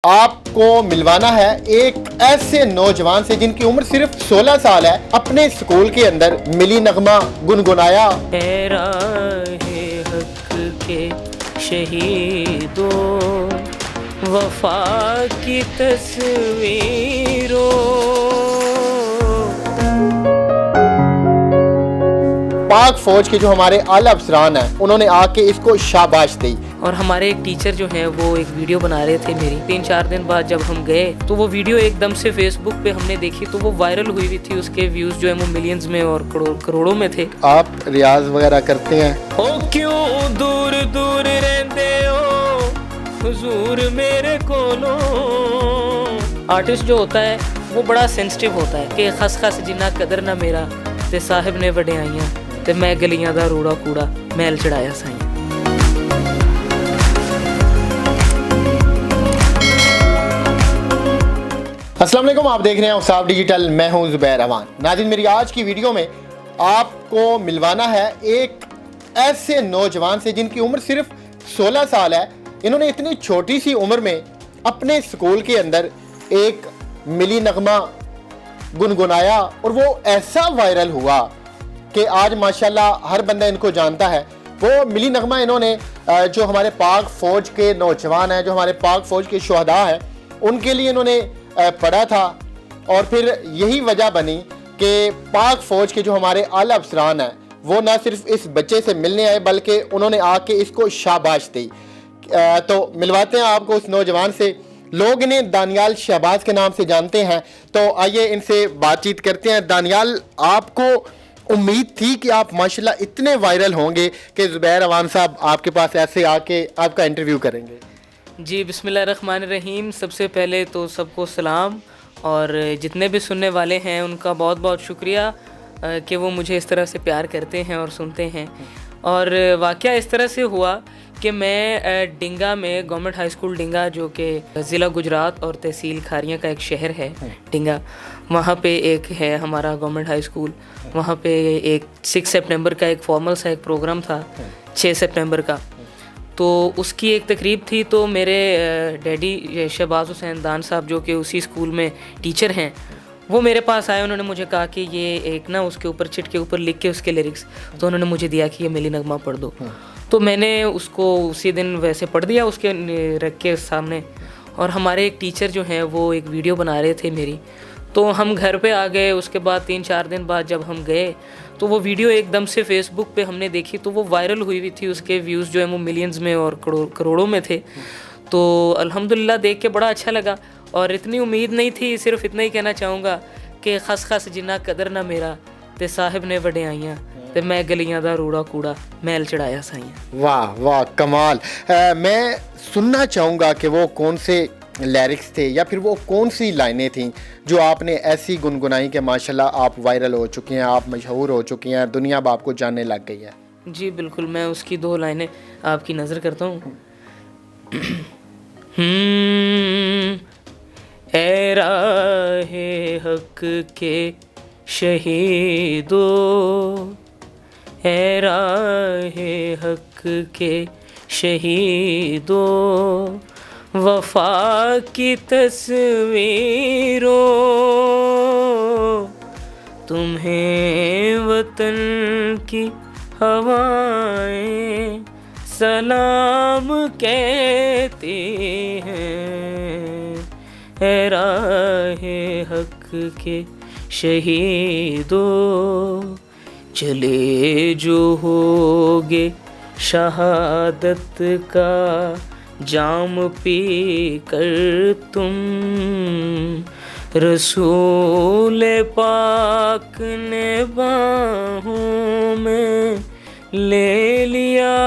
आपको मिलवाना है एक ऐसे नौजवान से जिनकी उम्र सिर्फ 16 साल है। अपने स्कूल के अंदर मिली नगमा गुनगुनाया। राहे हक के शहीदों, वफा की तस्वीरों। पाक फौज के जो हमारे आला अफसरान हैं उन्होंने आके इसको शाबाश दी। और हमारे एक टीचर जो हैं वो एक वीडियो बना रहे थे मेरी। 3-4 दिन बाद जब हम गए तो वो वीडियो एकदम से फेसबुक पे हमने देखी तो वो वायरल हुई हुई थी। उसके व्यूज जो है वो मिलियंस में और करोड़ों में थे। आप रियाज वगैरह करते हैं? ओ क्यों दूर दूर रहते हो हुजूर मेरे कोलो। आर्टिस्ट जो होता है वो बड़ा सेंसिटिव होता है कि खस खस जिन्ना कदर ना मेरा ते साहिब ने वड्याइयां ते मैं गलियां दा रूड़ा कूड़ा मैल चढ़ाया साईं। अस्सलाम वालेकुम, आप देख रहे हैं औसाफ डिजिटल। मैं हूं ज़ुबैर अवान। नाज़रीन, मेरी आज की वीडियो में आपको मिलवाना है एक ऐसे नौजवान से जिनकी उम्र सिर्फ 16 साल है। इन्होंने इतनी छोटी सी उम्र में अपने स्कूल के अंदर एक मिली नगमा गुनगुनाया और वो ऐसा वायरल हुआ कि आज माशाल्लाह हर बंदा इनको जानता है। वो मिली नगमा इन्होंने जो हमारे पाक फ़ौज के नौजवान हैं, जो हमारे पाक फ़ौज के शुहदा हैं, उनके लिए इन्होंने पढ़ा था। और फिर यही वजह बनी कि पाक फ़ौज के जो हमारे आला अफसरान हैं वो ना सिर्फ इस बच्चे से मिलने आए बल्कि उन्होंने आके इसको शाबाश दी। तो मिलवाते हैं आपको उस नौजवान से। लोग इन्हें दानियाल शहबाज के नाम से जानते हैं, तो आइए इनसे बातचीत करते हैं। दानियाल, आपको उम्मीद थी कि आप माशाल्लाह इतने वायरल होंगे कि ज़ुबैर अवान साहब आपके पास ऐसे आके आपका इंटरव्यू करेंगे? जी, बिस्मिल्लाहिर्रहमानिर्रहीम। सबसे पहले तो सबको सलाम, और जितने भी सुनने वाले हैं उनका बहुत बहुत शुक्रिया कि वो मुझे इस तरह से प्यार करते हैं और सुनते हैं। और वाक़या इस तरह से हुआ कि मैं डिंगा में गवर्नमेंट हाई स्कूल डिंगा, जो कि ज़िला गुजरात और तहसील खारियाँ का एक शहर है डिंगा, वहाँ पे एक है हमारा गवर्नमेंट हाई स्कूल। वहाँ पे एक 6 सितंबर का एक फॉर्मल सा एक प्रोग्राम था, 6 सितंबर का। तो उसकी एक तकरीब थी। तो मेरे डैडी शहबाज हुसैन दान साहब, जो कि उसी स्कूल में टीचर हैं, वो मेरे पास आए। उन्होंने मुझे कहा कि ये एक ना उसके ऊपर चिट के ऊपर लिख के उसके लिरिक्स, तो उन्होंने मुझे दिया कि ये मिली नगमा पढ़ दो। तो मैंने उसको उसी दिन वैसे पढ़ दिया उसके रख के सामने। और हमारे एक टीचर जो हैं वो एक वीडियो बना रहे थे मेरी। तो हम घर पे आ गए। उसके बाद 3-4 दिन बाद जब हम गए तो वो वीडियो एकदम से फेसबुक पे हमने देखी तो वो वायरल हुई हुई थी। उसके व्यूज़ जो है वो मिलियंस में और करोड़ों में थे। तो अल्हम्दुलिल्लाह देख के बड़ा अच्छा लगा। और इतनी उम्मीद नहीं थी। सिर्फ इतना ही कहना चाहूँगा कि खस खस जिन्ना कदर ना मेरा ते साहिब ने वड्याइयां ते मैं गलियां दा रूड़ा कूड़ा मैल चढ़ाया साईं। वाह वाह, कमाल। मैं सुनना चाहूँगा कि वो कौन से लिरिक्स थे या फिर वो कौन सी लाइनें थीं जो आपने ऐसी गुनगुनाई कि माशाल्लाह आप वायरल हो चुकी हैं, आप मशहूर हो चुकी हैं, दुनिया अब आपको जानने लग गई है। जी बिल्कुल, मैं उसकी 2 लाइनें आपकी नज़र करता हूँ। ए राहे हक के शहीदों, ए राहे हक के शहीदों, वफा की तस्वीरों। तुम्हें वतन की हवाएं सलाम कहती हैं। है राहे हक के शहीदों, चले जो होगे शहादत का जाम पी कर तुम। रसूल पाक ने बाहों में ले लिया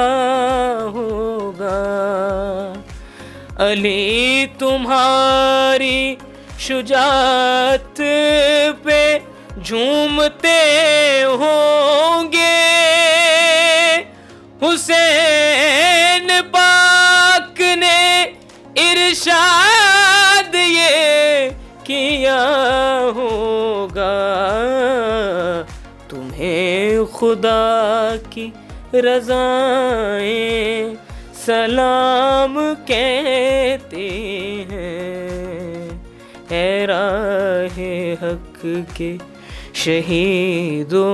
होगा। अली तुम्हारी शुजाअत पे झूमते होंगे। हुसैन पाक ने इरशाद ये किया होगा। तुम्हें खुदा की रज़ाएं सलाम कहते हैं। है राहे हक के शहीदों।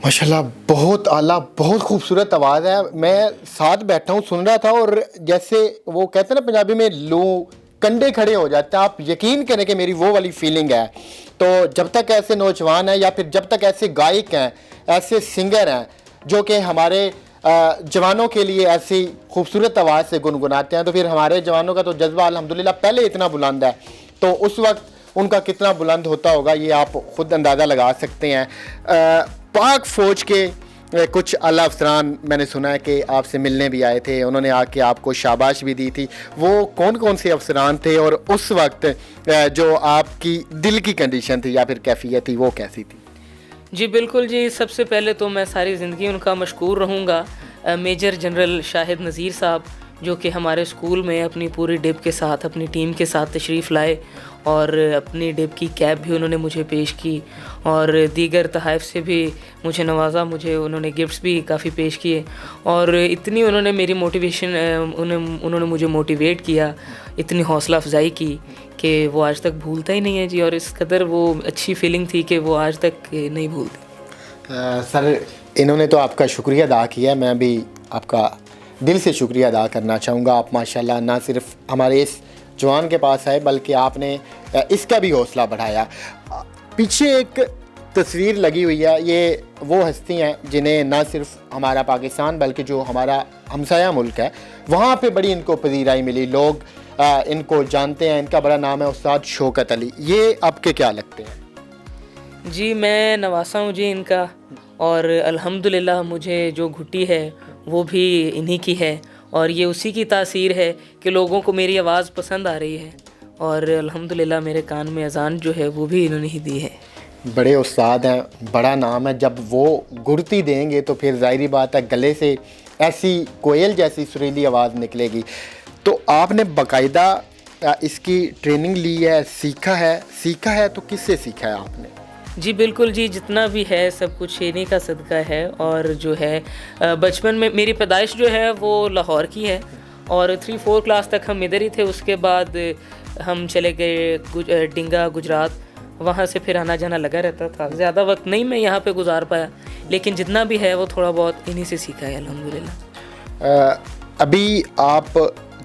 माशाल्लाह, बहुत आला, बहुत खूबसूरत आवाज़ है। मैं साथ बैठा हूँ, सुन रहा था, और जैसे वो कहते हैं ना पंजाबी में, लो कंधे खड़े हो जाते हैं। आप यकीन करें कि मेरी वो वाली फीलिंग है। तो जब तक ऐसे नौजवान हैं, या फिर जब तक ऐसे गायक हैं, ऐसे सिंगर हैं जो कि हमारे जवानों के लिए ऐसी खूबसूरत आवाज़ से गुनगुनाते हैं, तो फिर हमारे जवानों का तो जज्बा अल्हम्दुलिल्लाह पहले इतना बुलंद है, तो उस वक्त उनका कितना बुलंद होता होगा, ये आप ख़ुद अंदाज़ा लगा सकते हैं। पाक फ़ौज के कुछ आला अफसरान मैंने सुना है कि आपसे मिलने भी आए थे, उन्होंने आके आपको शाबाश भी दी थी। वो कौन कौन से अफसरान थे, और उस वक्त जो आपकी दिल की कंडीशन थी या फिर कैफियत थी, वो कैसी थी? जी बिल्कुल जी, सबसे पहले तो मैं सारी ज़िंदगी उनका मशकूर रहूँगा, मेजर जनरल शाहिद नज़ीर साहब, जो कि हमारे स्कूल में अपनी पूरी डिप के साथ, अपनी टीम के साथ तशरीफ़ लाए, और अपनी डिप की कैप भी उन्होंने मुझे पेश की, और दीगर तोहफ़ से भी मुझे नवाजा, मुझे उन्होंने गिफ्ट्स भी काफ़ी पेश किए, और इतनी उन्होंने मेरी मोटिवेशन, उन्होंने मुझे मोटिवेट किया, इतनी हौसला अफजाई की कि वो आज तक भूलता ही नहीं है जी। और इस कदर वो अच्छी फीलिंग थी कि वो आज तक नहीं भूलते। सर, इन्होंने तो आपका शुक्रिया अदा किया, मैं भी आपका दिल से शुक्रिया अदा करना चाहूँगा। आप माशाल्लाह ना सिर्फ हमारे इस जवान के पास आए, बल्कि आपने इसका भी हौसला बढ़ाया। पीछे एक तस्वीर लगी हुई है, ये वो हस्ती हैं जिन्हें ना सिर्फ हमारा पाकिस्तान बल्कि जो हमारा हमसाया मुल्क है, वहाँ पे बड़ी इनको पजीराई मिली, लोग इनको जानते हैं। इनका बड़ा नाम है उस्ताद शौकत अली। ये आपके क्या लगते हैं? जी मैं नवासा हूँ जी इनका, और अल्हम्दुलिल्लाह मुझे जो घुट्टी है वो भी इन्हीं की है, और ये उसी की तासीर है कि लोगों को मेरी आवाज़ पसंद आ रही है, और अल्हम्दुलिल्लाह मेरे कान में अजान जो है वो भी इन्होंने ही दी है। बड़े उस्ताद हैं, बड़ा नाम है। जब वो गुड़ती देंगे तो फिर ज़ाहिरी बात है गले से ऐसी कोयल जैसी सुरीली आवाज़ निकलेगी। तो आपने बाकायदा इसकी ट्रेनिंग ली है, सीखा है तो किससे सीखा है आपने? जी बिल्कुल जी, जितना भी है सब कुछ इन्हीं का सदका है। और जो है बचपन में मेरी पैदाइश जो है वो लाहौर की है, और 3-4 क्लास तक हम इधर ही थे। उसके बाद हम चले गए डिंगा गुजरात, वहाँ से फिर आना जाना लगा रहता था। ज़्यादा वक्त नहीं मैं यहाँ पे गुजार पाया, लेकिन जितना भी है वो थोड़ा बहुत इन्हीं से सीखा है अल्हम्दुलिल्लाह। अभी आप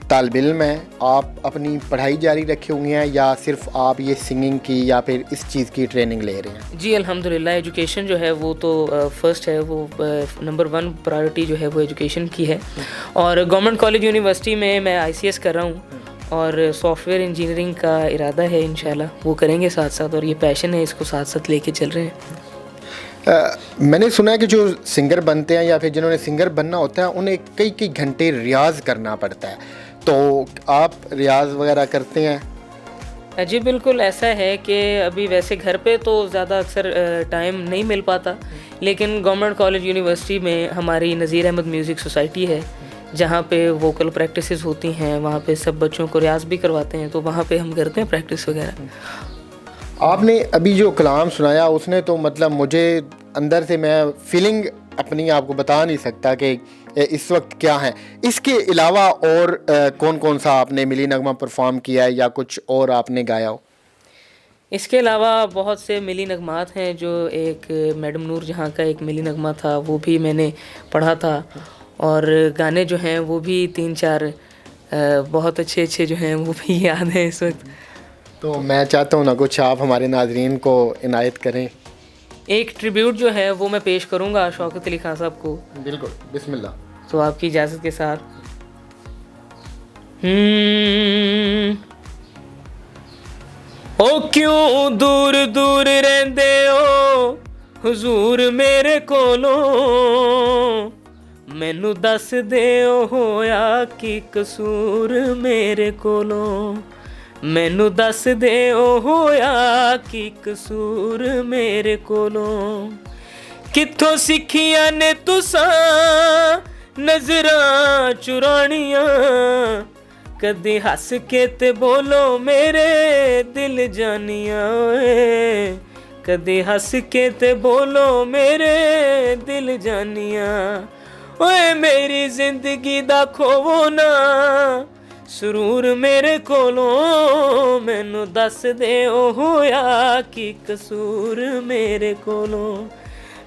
तालिब इल्म हैं, आप अपनी पढ़ाई जारी रखे हुए हैं, या सिर्फ आप ये सिंगिंग की या फिर इस चीज़ की ट्रेनिंग ले रहे हैं? जी अल्हम्दुलिल्लाह, एजुकेशन जो है वो तो फर्स्ट है, वो नंबर 1 प्रायोरिटी जो है वो एजुकेशन की है। और गवर्नमेंट कॉलेज यूनिवर्सिटी में मैं ICS कर रहा हूँ, और सॉफ्टवेयर इंजीनियरिंग का इरादा है इंशाल्लाह, वो करेंगे साथ साथ, और ये पैशन है, इसको साथ साथ लेके चल रहे हैं। मैंने सुना है कि जो सिंगर बनते हैं या फिर जिन्होंने सिंगर बनना होता है, उन्हें कई कई घंटे रियाज़ करना पड़ता है, तो आप रियाज़ वगैरह करते हैं? जी बिल्कुल, ऐसा है कि अभी वैसे घर पे तो ज़्यादा अक्सर टाइम नहीं मिल पाता, लेकिन गवर्नमेंट कॉलेज यूनिवर्सिटी में हमारी नज़ीर अहमद म्यूज़िक सोसाइटी है, जहाँ पे वोकल प्रैक्टिसेस होती हैं, वहाँ पे सब बच्चों को रियाज़ भी करवाते हैं, तो वहाँ पे हम करते हैं प्रैक्टिस वगैरह। आपने अभी जो कलाम सुनाया उसने तो मतलब मुझे अंदर से, मैं फीलिंग अपनी आपको बता नहीं सकता कि इस वक्त क्या है। इसके अलावा और कौन कौन सा आपने मिली नगमा परफॉर्म किया है, या कुछ और आपने गाया हो? इसके अलावा बहुत से मिली नगमात हैं, जो एक मैडम नूर जहाँ का एक मिली नगमा था वो भी मैंने पढ़ा था, और गाने जो हैं वो भी 3-4 बहुत अच्छे अच्छे जो हैं वो भी याद हैं इस वक्त। तो मैं चाहता हूँ ना कुछ आप हमारे नाजरीन को इनायत करें। एक ट्रिब्यूट जो है वो मैं पेश करूँगा शौकत अली खान साहब को। बिल्कुल, बिस्मिल्लाह। तो आपकी इजाज़त के साथ। ओ क्यों दूर दूर रहंदे हो हुजूर मेरे कोलों, मैनू दस दे होया की कसूर मेरे कोलों, मैनू दस दे होया की कसूर मेरे कोलों, कित्थों सिक्खियां ने तुसां नजरां चुरानियां, कदी हस के ते बोलो मेरे दिल जानिया, कदी हस के ते बोलो मेरे दिल जानिया, ओए मेरी जिंदगी दा खोवो ना सुरूर मेरे कोलों मैनू दस दे ओ होया की कसूर मेरे कोलों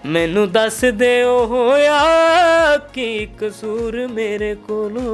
मैनू दस दे ओ होया की कसूर मेरे कोलों।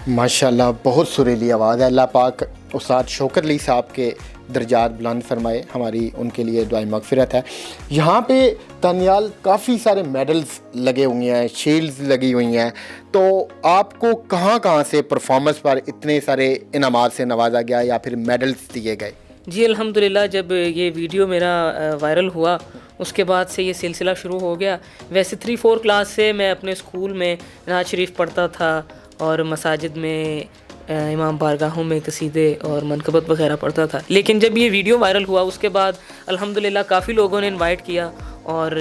माशाल्लाह बहुत सुरीली आवाज़ है। अल्लाह पाक उस्ताद शौकत अली साहब के दर्जात बुलंद फरमाए, हमारी उनके लिए दुआई मगफिरत है। यहाँ पे तनियाल काफ़ी सारे मेडल्स लगे हुए हैं, शील्ड्स लगी हुई हैं, तो आपको कहाँ कहाँ से परफॉर्मेंस पर इतने सारे इनामात से नवाजा गया या फिर मेडल्स दिए गए? जी अल्हम्दुलिल्लाह, जब ये वीडियो मेरा वायरल हुआ उसके बाद से ये सिलसिला शुरू हो गया। वैसे 3-4 क्लास से मैं अपने स्कूल में नात शरीफ पढ़ता था और मसाजिद में इमाम बारगाहों में कसीदे और मनकबत वगैरह पढ़ता था। लेकिन जब ये वीडियो वायरल हुआ उसके बाद अल्हम्दुलिल्लाह काफ़ी लोगों ने इनवाइट किया और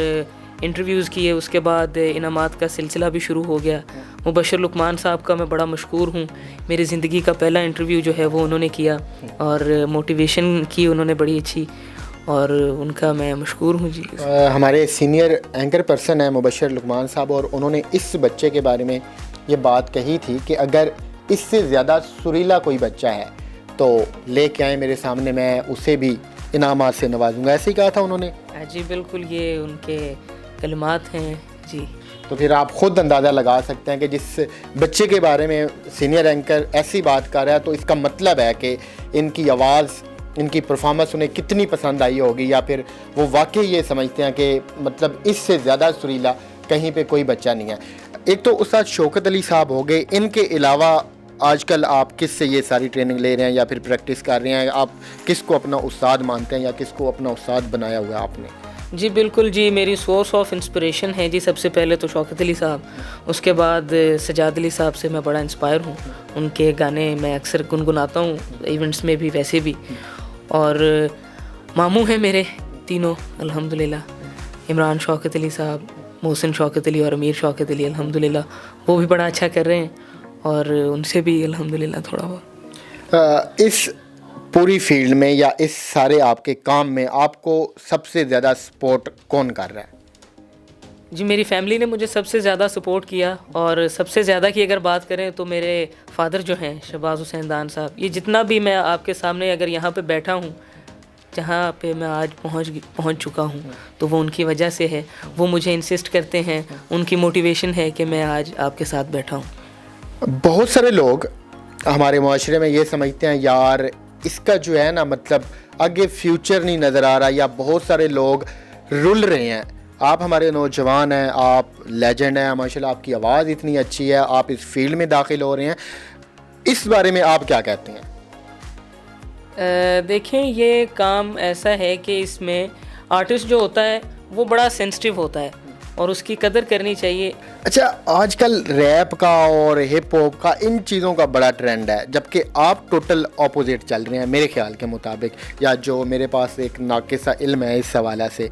इंटरव्यूज़ किए। उसके बाद इनामात का सिलसिला भी शुरू हो गया। मुबशर लुकमान साहब का मैं बड़ा मशहूर हूँ। मेरी ज़िंदगी का पहला इंटरव्यू जो है वो उन्होंने किया और मोटिवेशन की उन्होंने बड़ी अच्छी, और उनका मैं मशहूर हूँ जी। हमारे सीनियर एंकर पर्सन है मुबशर लुकमान साहब, और उन्होंने इस बच्चे के बारे में ये बात कही थी कि अगर इससे ज़्यादा सुरीला कोई बच्चा है तो लेके आए मेरे सामने, मैं उसे भी इनामात से नवाजूंगा, ऐसे ही कहा था उन्होंने। जी बिल्कुल, ये उनके कलिमात हैं जी। तो फिर आप ख़ुद अंदाज़ा लगा सकते हैं कि जिस बच्चे के बारे में सीनियर एंकर ऐसी बात कर रहा है तो इसका मतलब है कि इनकी आवाज़, इनकी परफॉर्मेंस उन्हें कितनी पसंद आई होगी, या फिर वो वाकई ये समझते हैं कि मतलब इससे ज़्यादा सुरीला कहीं पे कोई बच्चा नहीं है। एक तो उस्ताद शौकत अली साहब हो गए, इनके अलावा आजकल आप किस से ये सारी ट्रेनिंग ले रहे हैं या फिर प्रैक्टिस कर रहे हैं? आप किसको अपना उस्ताद मानते हैं या किसको अपना उस्ताद बनाया हुआ है आपने? जी बिल्कुल जी, मेरी सोर्स ऑफ इंस्पिरेशन है जी सबसे पहले तो शौकत अली साहब, उसके बाद सजाद अली साहब से मैं बड़ा इंस्पायर हूँ। उनके गाने मैं अक्सर गुनगुनाता हूँ इवेंट्स में भी, वैसे भी। और मामू हैं मेरे तीनों अल्हम्दुलिल्लाह, इमरान शौकत अली साहब, मोहसिन शौकत अली और अमीर शौकत अली, अल्हम्दुलिल्लाह वो भी बड़ा अच्छा कर रहे हैं और उनसे भी अल्हम्दुलिल्लाह थोड़ा बहुत। इस पूरी फील्ड में या इस सारे आपके काम में आपको सबसे ज़्यादा सपोर्ट कौन कर रहा है? जी मेरी फैमिली ने मुझे सबसे ज़्यादा सपोर्ट किया, और सबसे ज़्यादा की अगर बात करें तो मेरे फादर जो हैं शहबाज हुसैन दान साहब। ये जितना भी मैं आपके सामने अगर यहाँ पे बैठा हूँ, जहाँ पे मैं आज पहुँच चुका हूँ, तो वो उनकी वजह से है। वो मुझे इंसिस्ट करते हैं, उनकी मोटिवेशन है कि मैं आज आपके साथ बैठा हूँ। बहुत सारे लोग हमारे माशरे में ये समझते हैं यार इसका जो है ना मतलब आगे फ्यूचर नहीं नज़र आ रहा, या बहुत सारे लोग रुल रहे हैं। आप हमारे नौजवान हैं, आप लेजेंड हैं माशाल्लाह, आपकी आवाज़ इतनी अच्छी है, आप इस फील्ड में दाखिल हो रहे हैं, इस बारे में आप क्या कहते हैं? देखें, ये काम ऐसा है कि इसमें आर्टिस्ट जो होता है वो बड़ा सेंसिटिव होता है और उसकी कदर करनी चाहिए। अच्छा, आजकल रैप का और हिप हॉप का इन चीज़ों का बड़ा ट्रेंड है, जबकि आप टोटल ऑपोजिट चल रहे हैं मेरे ख्याल के मुताबिक, या जो मेरे पास एक नाकिसा इल्म है इस हवाला से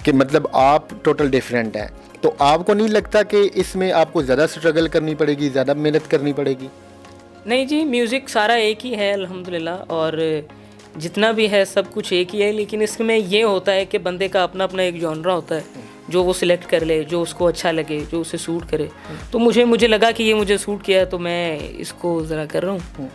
कि मतलब आप टोटल डिफरेंट हैं। तो आपको नहीं लगता कि इसमें आपको ज़्यादा स्ट्रगल करनी पड़ेगी, ज़्यादा मेहनत करनी पड़ेगी? नहीं जी, म्यूज़िक सारा एक ही है अल्हम्दुलिल्लाह, और जितना भी है सब कुछ एक ही है। लेकिन इसमें ये होता है कि बंदे का अपना अपना एक जॉनरा होता है जो वो सिलेक्ट कर ले, जो उसको अच्छा लगे, जो उसे सूट करे। तो मुझे लगा कि ये मुझे सूट किया, तो मैं इसको ज़रा कर रहा हूँ।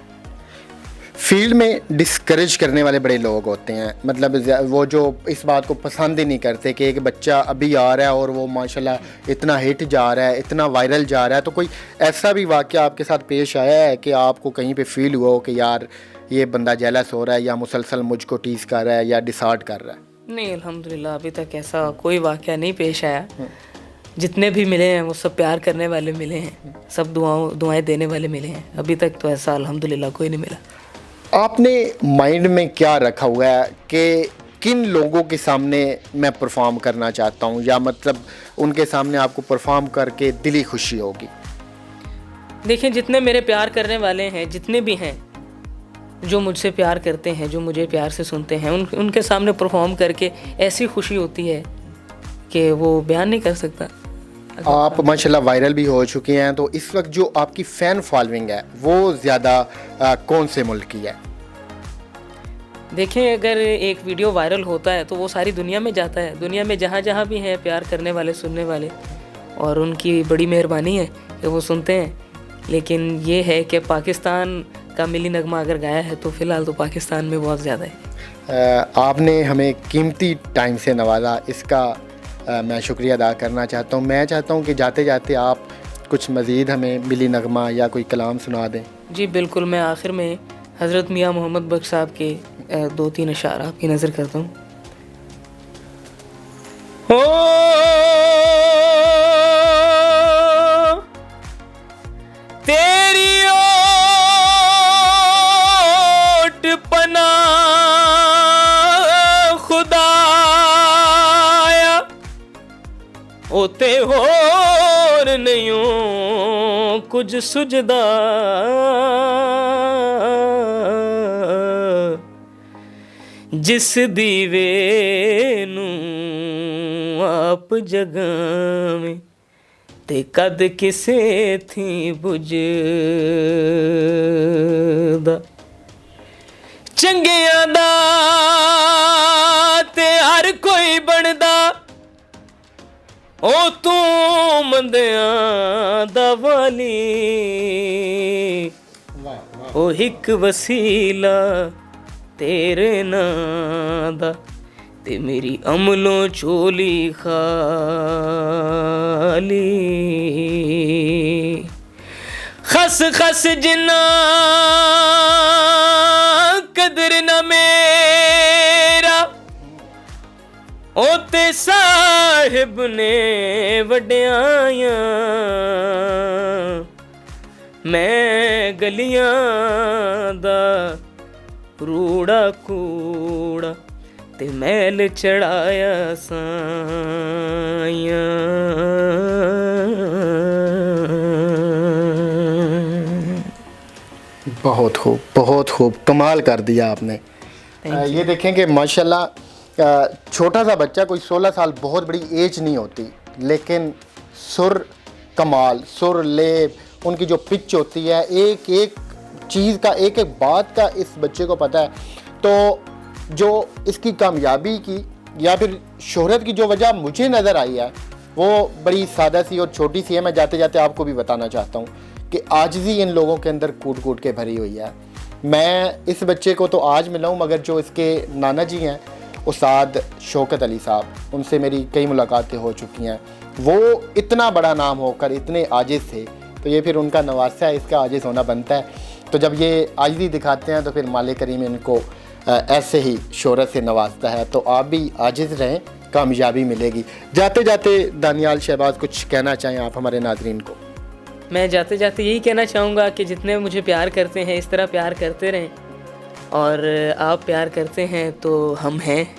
फील्ड में डिस्करेज करने वाले बड़े लोग होते हैं, मतलब वो जो इस बात को पसंद ही नहीं करते कि एक बच्चा अभी आ रहा है और वो माशाल्लाह इतना हिट जा रहा है, इतना वायरल जा रहा है। तो कोई ऐसा भी वाक़या आपके साथ पेश आया है कि आपको कहीं पे फील हुआ हो कि यार ये बंदा जेलस हो रहा है या मुसलसल मुझको टीज़ कर रहा है या डिसार्ड कर रहा है? नहीं, अल्हम्दुलिल्लाह अभी तक ऐसा कोई वाक़या नहीं पेश आया। जितने भी मिले हैं वो सब प्यार करने वाले मिले हैं, सब दुआएं देने वाले मिले हैं। अभी तक तो ऐसा अल्हम्दुलिल्लाह कोई नहीं मिला। आपने माइंड में क्या रखा हुआ है कि किन लोगों के सामने मैं परफॉर्म करना चाहता हूँ, या मतलब उनके सामने आपको परफॉर्म करके दिली खुशी होगी? देखिए, जितने मेरे प्यार करने वाले हैं, जितने भी हैं जो मुझसे प्यार करते हैं, जो मुझे प्यार से सुनते हैं, उनके सामने परफॉर्म करके ऐसी खुशी होती है कि वो बयान नहीं कर सकता। आप माशाल्लाह वायरल भी हो चुके हैं, तो इस वक्त जो आपकी फ़ैन फॉलोइंग है वो ज़्यादा कौन से मुल्क की है? देखें, अगर एक वीडियो वायरल होता है तो वो सारी दुनिया में जाता है, दुनिया में जहाँ जहाँ भी हैं प्यार करने वाले, सुनने वाले, और उनकी बड़ी मेहरबानी है कि वो सुनते हैं। लेकिन ये है कि पाकिस्तान का मिली नगमा अगर गाया है तो फ़िलहाल तो पाकिस्तान में बहुत ज़्यादा है। आपने हमें कीमती टाइम से नवाजा, इसका मैं शुक्रिया अदा करना चाहता हूँ। मैं चाहता हूँ कि जाते जाते आप कुछ मज़ीद हमें मिली नगमा या कोई कलाम सुना दें। जी बिल्कुल, मैं आखिर में हज़रत मियाँ मोहम्मद बख्श साहब के 2-3 अशार आपकी नज़र करता हूँ। हो तेरी ओट पना खुदाया, ओते होर नहीं हो कुछ सुजदा, जिस दीवे नू आप जगावें ते कद किसे थी बुझदा, चंगियां दा ते हर कोई बनदा, ओ तू मंदियां दा वाली, ओ हिक वसीला तेरे नां दा, ते मेरी अमलों चोली खाली, खस खस जिन्ना कदर न मेरा, ओ ते साहिब ने वड्याया, मैं गलियां दा रूड़ा कूड़ा ते मैल चढ़ाया साया। बहुत खूब, बहुत खूब, कमाल कर दिया आपने। ये देखें कि माशाल्लाह छोटा सा बच्चा, कोई 16 साल बहुत बड़ी एज नहीं होती, लेकिन सुर कमाल, सुर लेब, उनकी जो पिच होती है, एक एक चीज़ का, एक एक बात का इस बच्चे को पता है। तो जो इसकी कामयाबी की या फिर शोहरत की जो वजह मुझे नज़र आई है वो बड़ी सादा सी और छोटी सी है। मैं जाते जाते आपको भी बताना चाहता हूँ कि आजिज़ी इन लोगों के अंदर कूट कूट के भरी हुई है। मैं इस बच्चे को तो आज मिला हूँ, मगर जो इसके नाना जी हैं उस्ताद शौकत अली साहब, उनसे मेरी कई मुलाकातें हो चुकी हैं। वो इतना बड़ा नाम होकर इतने आजिज़ थे, तो ये फिर उनका नवासा है, इसका आजिज़ होना बनता है। तो जब ये आजिज़ी दिखाते हैं तो फिर मालिक करीम इनको ऐसे ही शोहरत से नवाजता है। तो आप भी आजिज़ रहें, कामयाबी मिलेगी। जाते जाते दानियाल शहबाज कुछ कहना चाहें आप हमारे नाज़रीन को? मैं जाते जाते यही कहना चाहूँगा कि जितने मुझे प्यार करते हैं इस तरह प्यार करते रहें, और आप प्यार करते हैं तो हम हैं।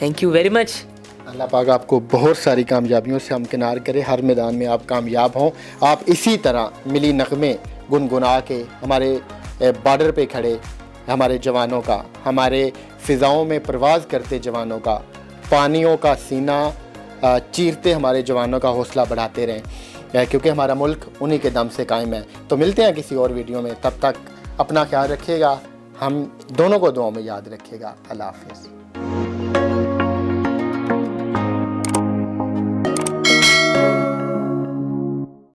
Thank you very much. अल्लाह पाक आपको बहुत सारी कामयाबियों से हमकिनार करे, हर मैदान में आप कामयाब हों। आप इसी तरह मिली नग़मे गुनगुना के हमारे बॉर्डर पे खड़े हमारे जवानों का, हमारे फ़िज़ाओं में परवाज़ करते जवानों का, पानियों का सीना चीरते हमारे जवानों का हौसला बढ़ाते रहें, क्योंकि हमारा मुल्क उन्हीं के दम से कायम है। तो मिलते हैं किसी और वीडियो में, तब तक अपना ख्याल रखिएगा, हम दोनों को दुआओं में याद रखिएगा। अल्लाह हाफ़िज़।